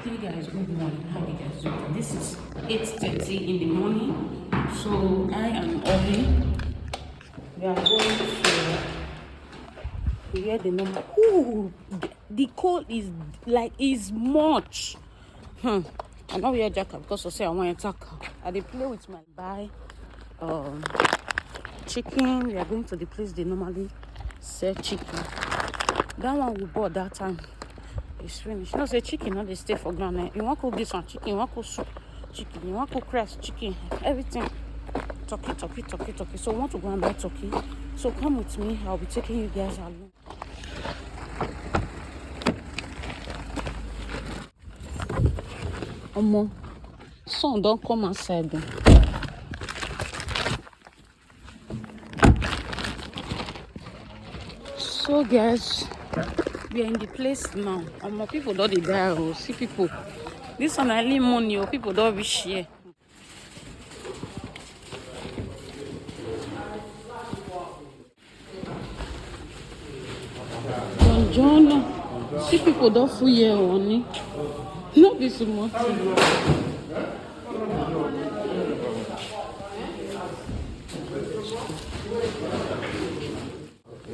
Hey guys, good morning. How are you guys doing? This is 8:30 in the morning. So I am early. We are going to hear the number. Ooh, the cold is much. I know we are Jacka because I say I want to talk. I dey play with my buy chicken. We are going to the place they normally sell chicken. That one we bought that time. It's finished. You know, say chicken, not they stay for ground. You want to cook this one chicken, you want to cook soup chicken, you want to cook crust chicken, everything. Turkey. So we want to go and buy turkey. So come with me. I'll be taking you guys along. Son, don't come outside. So guys, we are in the place now. People don't die. See people. This one only money. People don't be share. John, see people don't full here only. No be so much.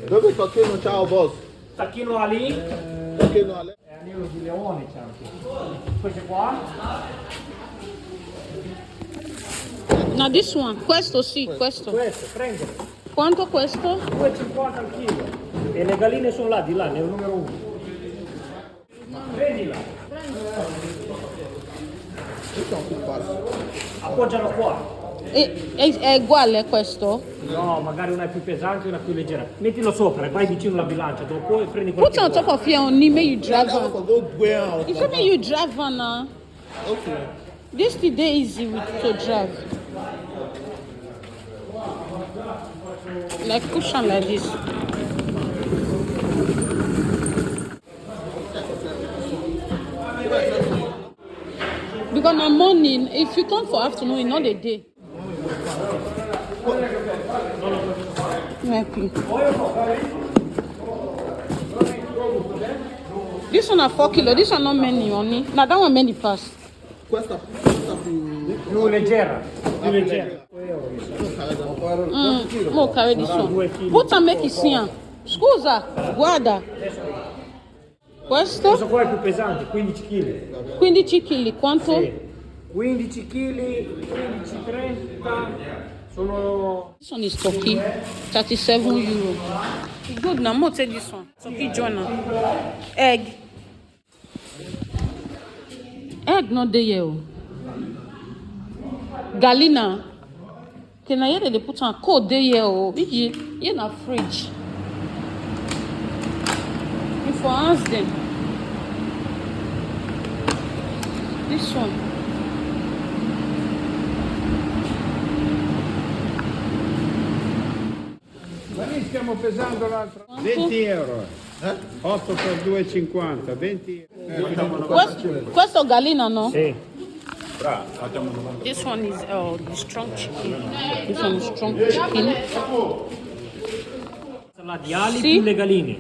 Dove il tacchino? Ciao boss. Tacchino Ali. Tacchino Ale. E anello di leone c'è anche. Queste qua. Now this one, questo sì, questo. Questo, prendere. Quanto questo? 2,50 al chilo. E le galline sono là, di là, nel numero 1. Prendila. Appoggialo qua. È uguale questo? No, magari una è più pesante e una più leggera. Mettilo sopra e vai vicino alla bilancia dopo e prendi quello. Put on top of your knee, may you drive on. Go where? If you mean you drive on now, Okay. this today easy to drive. Like cushion like this. Because in the morning, if you come for afternoon, it's not a day. Happy. This one are 4 kilos. This one not many only. Now that one many pass. Questa Più leggera. Più leggera. Mo carry this one. Put and make it see. Scusa, guarda. Questo? Questo qua è più pesante, 15 kg. 15 kg, quanto? Sì. 15 kg, 15,30 sono... This one is turkey, 37 euro. Good now, more take this one. Turkey joiner. Egg. Egg not there yet. Galina. Can I hear they put on cold there yet? Here na fridge. If for ask them. This one. Ma lì stiamo pesando l'altro. 20 euro. 8 per 2,50. 20 euro. Questo galina, no? Sì. This one is the strong chicken. This one is strong chicken. La di ali Sì. più le galline.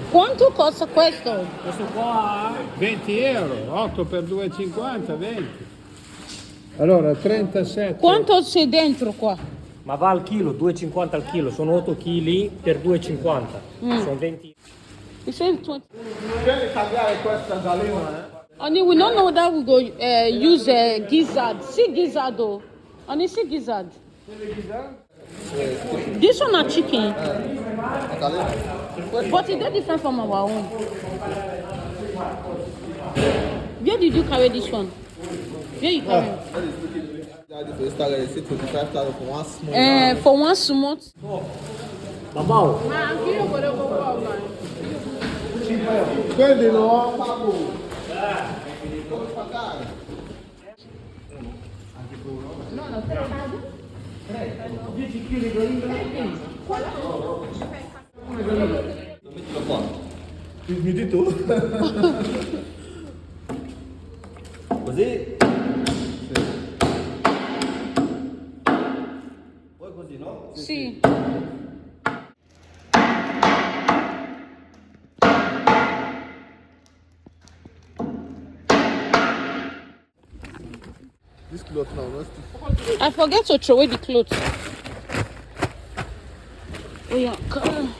Quanto costa questo? Questo qua 20 euro. 8 per 2,50. 20. Allora 37. Quanto c'è dentro qua? ma va al chilo, 2,50 al chilo, sono 8 kg per 2,50. Sono 20. You say 20. Devi tagliare questa gallina, Honey, we don't know that we go use gizzard. See gizzard though. Honey, see gizzard. This one are chicken. But it's different from our own. Where did you carry this one? Where you carry? For one smooth. Babau. Quelli no, papo. Come pagare? No, no, 10 kg di galline. Mettilo qua. Mi di tu. Così? Sì. Poi così, no? Sì. This cloth now, not I forget to throw away the clothes. Oh yeah, come.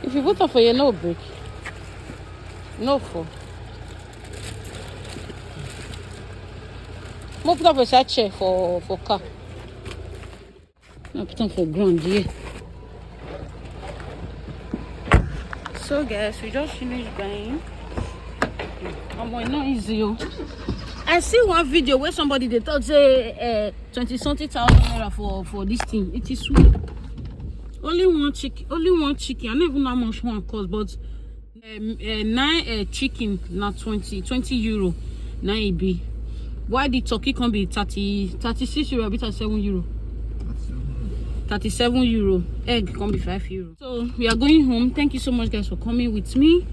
If you put up for you, no break. No for. Mo put up a chair for car. No put up for ground here. So guys, we just finished buying. It's not easy. I see one video where somebody they thought say 20-something thousand naira for this thing. It is sweet. Only one chicken. I don't even know how much one cost, but 9 chicken now 20 euro. 9 EB. Why the turkey can be 36 euro, a bit of 7 euro. 37 euro. Egg can be 5 euro. So we are going home. Thank you so much guys for coming with me.